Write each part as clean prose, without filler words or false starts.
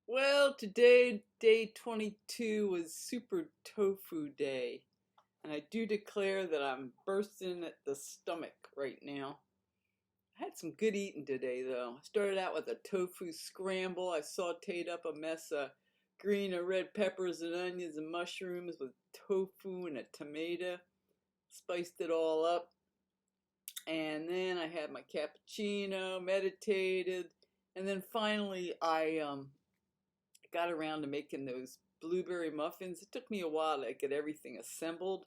Well, today, day 22, was Super Tofu Day, and I do declare that I'm bursting at the stomach right now. I had some good eating today, though. I started out with a tofu scramble. I sauteed up a mess of green and red peppers and onions and mushrooms with tofu and a tomato. Spiced it all up, and then I had my cappuccino, meditated, and then finally I got around to making those blueberry muffins. It took me a while to get everything assembled,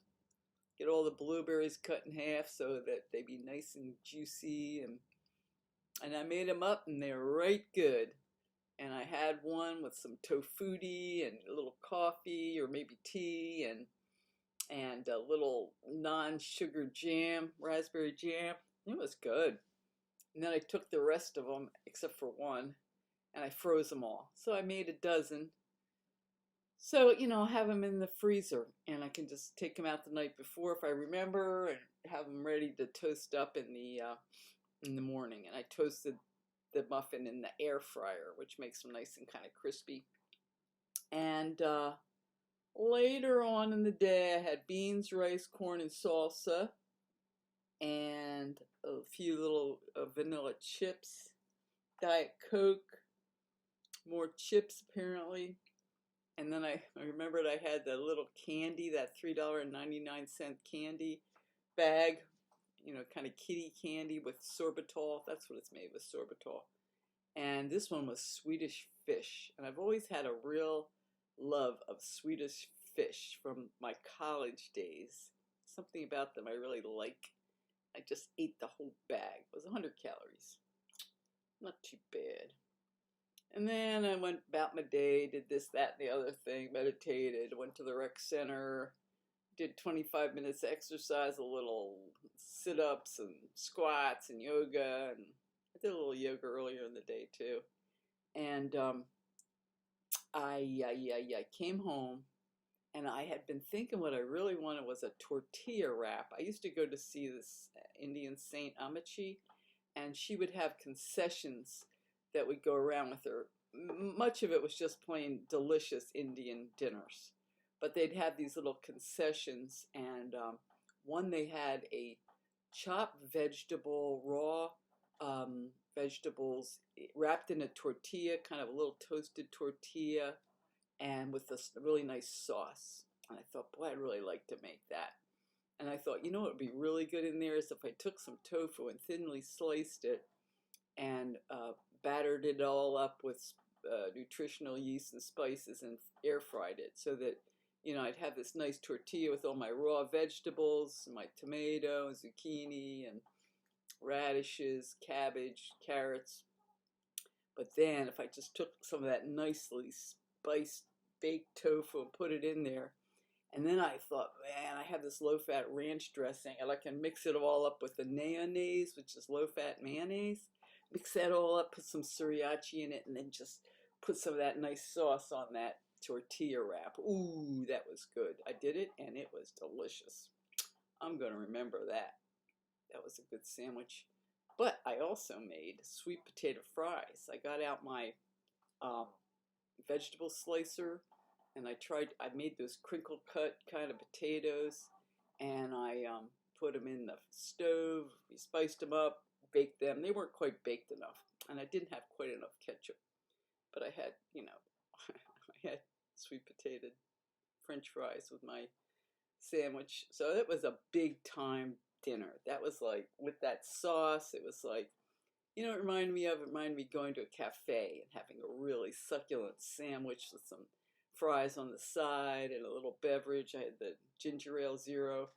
get all the blueberries cut in half so that they'd be nice and juicy, and I made them up and they're right good. And I had one with some tofuti and a little coffee or maybe tea and a little non-sugar jam, raspberry jam. It was good. And then I took the rest of them except for one and I froze them all. So I made a dozen. So, I'll have them in the freezer and I can just take them out the night before if I remember and have them ready to toast up in the morning. And I toasted the muffin in the air fryer, which makes them nice and kind of crispy. And later on in the day, I had beans, rice, corn, and salsa and a few little vanilla chips, Diet Coke, more chips apparently. And then I remembered I had the little candy, that $3.99 candy bag, kind of kitty candy with sorbitol. That's what it's made with, sorbitol. And this one was Swedish fish. And I've always had a real love of Swedish fish from my college days. Something about them I really like. I just ate the whole bag. It was 100 calories. Not too bad. And then I went about my day, did this, that, and the other thing, meditated, went to the rec center, did 25 minutes exercise, a little sit-ups and squats and yoga, and I did a little yoga earlier in the day too. And I came home and I had been thinking what I really wanted was a tortilla wrap. I used to go to see this Indian saint Amachi, and she would have concessions that would go around with her. Much of it was just plain delicious Indian dinners, but they'd have these little concessions, and one they had a chopped vegetable, raw vegetables wrapped in a tortilla, kind of a little toasted tortilla, and with this really nice sauce. And I thought, boy, I'd really like to make that. And I thought, what would be really good in there is if I took some tofu and thinly sliced it and battered it all up with nutritional yeast and spices and air fried it so that, I'd have this nice tortilla with all my raw vegetables, my tomato, zucchini, and radishes, cabbage, carrots. But then if I just took some of that nicely spiced baked tofu and put it in there, and then I thought, man, I have this low-fat ranch dressing, and I can mix it all up with the mayonnaise, which is low-fat mayonnaise. Mix that all up, put some sriracha in it, and then just put some of that nice sauce on that tortilla wrap. Ooh, that was good. I did it, and it was delicious. I'm going to remember that. That was a good sandwich. But I also made sweet potato fries. I got out my vegetable slicer, and I made those crinkle cut kind of potatoes, and I put them in the stove. We spiced them up, baked them. They weren't quite baked enough, and I didn't have quite enough ketchup, but I had, I had sweet potato French fries with my sandwich. So it was a big time dinner. That was like, with that sauce, it was like, it reminded me of? It reminded me going to a cafe and having a really succulent sandwich with some fries on the side and a little beverage. I had the ginger ale zero.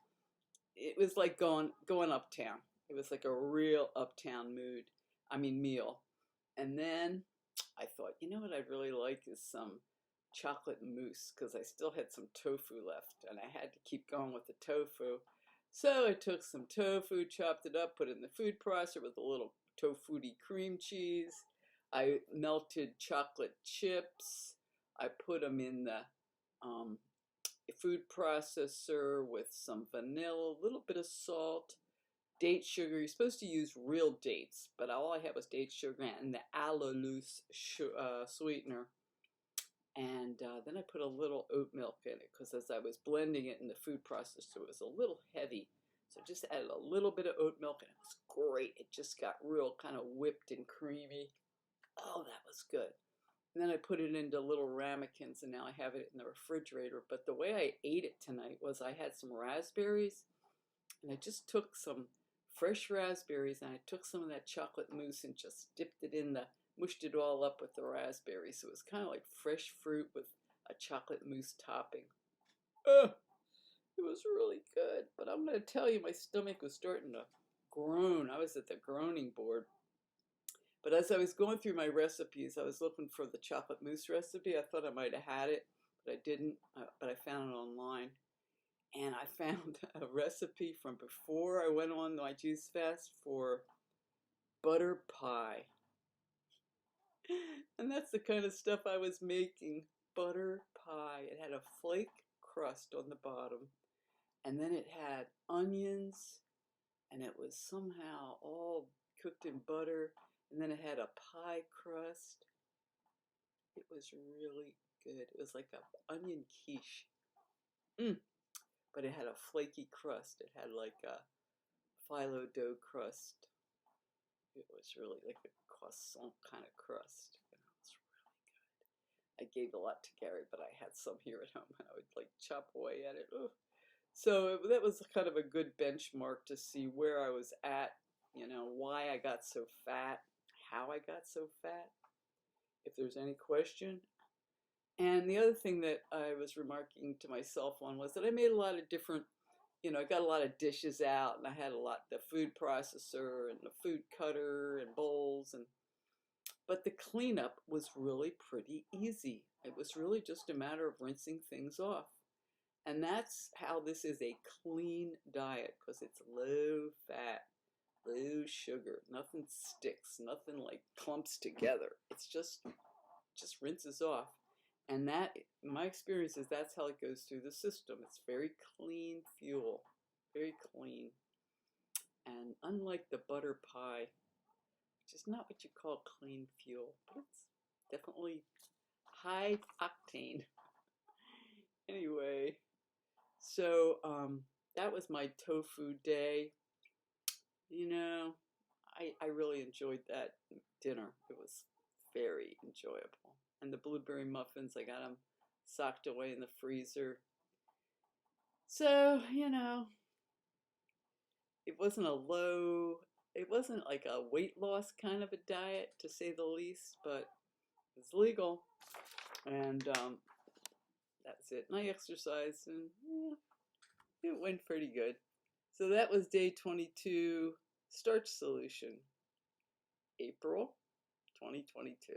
It was like going uptown. It was like a real uptown meal. And then I thought, what I'd really like is some chocolate mousse, because I still had some tofu left and I had to keep going with the tofu. So I took some tofu, chopped it up, put it in the food processor with a little tofuti cream cheese. I melted chocolate chips. I put them in the food processor with some vanilla, a little bit of salt, date sugar. You're supposed to use real dates, but all I had was date sugar and the allulose sweetener. And then I put a little oat milk in it because as I was blending it in the food processor, it was a little heavy. So I just added a little bit of oat milk and it was great. It just got real kind of whipped and creamy. Oh, that was good. And then I put it into little ramekins and now I have it in the refrigerator. But the way I ate it tonight was I had some raspberries and I just took some fresh raspberries and I took some of that chocolate mousse and just dipped it in the, mushed it all up with the raspberries. So it was kind of like fresh fruit with a chocolate mousse topping. Ugh, it was really good. But I'm going to tell you, my stomach was starting to groan. I was at the groaning board. But as I was going through my recipes, I was looking for the chocolate mousse recipe. I thought I might have had it, but I didn't. But I found it online. And I found a recipe from before I went on my juice fast for butter pie. And that's the kind of stuff I was making. Butter pie. It had a flake crust on the bottom. And then it had onions. And it was somehow all cooked in butter. And then it had a pie crust. It was really good. It was like an onion quiche. But it had a flaky crust. It had like a phyllo dough crust. It was really like a croissant kind of crust. It was really good. I gave a lot to Gary, but I had some here at home and I would like chop away at it. Ugh. So that was kind of a good benchmark to see where I was at, you know, why I got so fat, how I got so fat, if there's any question. And the other thing that I was remarking to myself on was that I made a lot of different, you know, I got a lot of dishes out and I had a lot, the food processor and the food cutter and bowls, and but the cleanup was really pretty easy. It was really just a matter of rinsing things off. And that's how this is a clean diet, because it's low fat, low sugar, nothing sticks, nothing like clumps together. It's just rinses off. And that, my experience is that's how it goes through the system. It's very clean fuel, very clean. And unlike the butter pie, which is not what you call clean fuel, but it's definitely high octane. Anyway, so that was my tofu day. You know, I really enjoyed that dinner. It was very enjoyable. And the blueberry muffins, I got them socked away in the freezer. So, you know, it wasn't it wasn't like a weight loss kind of a diet, to say the least, but it's legal. And that's it. And I exercised, and yeah, it went pretty good. So that was day 22, starch solution, April 2022.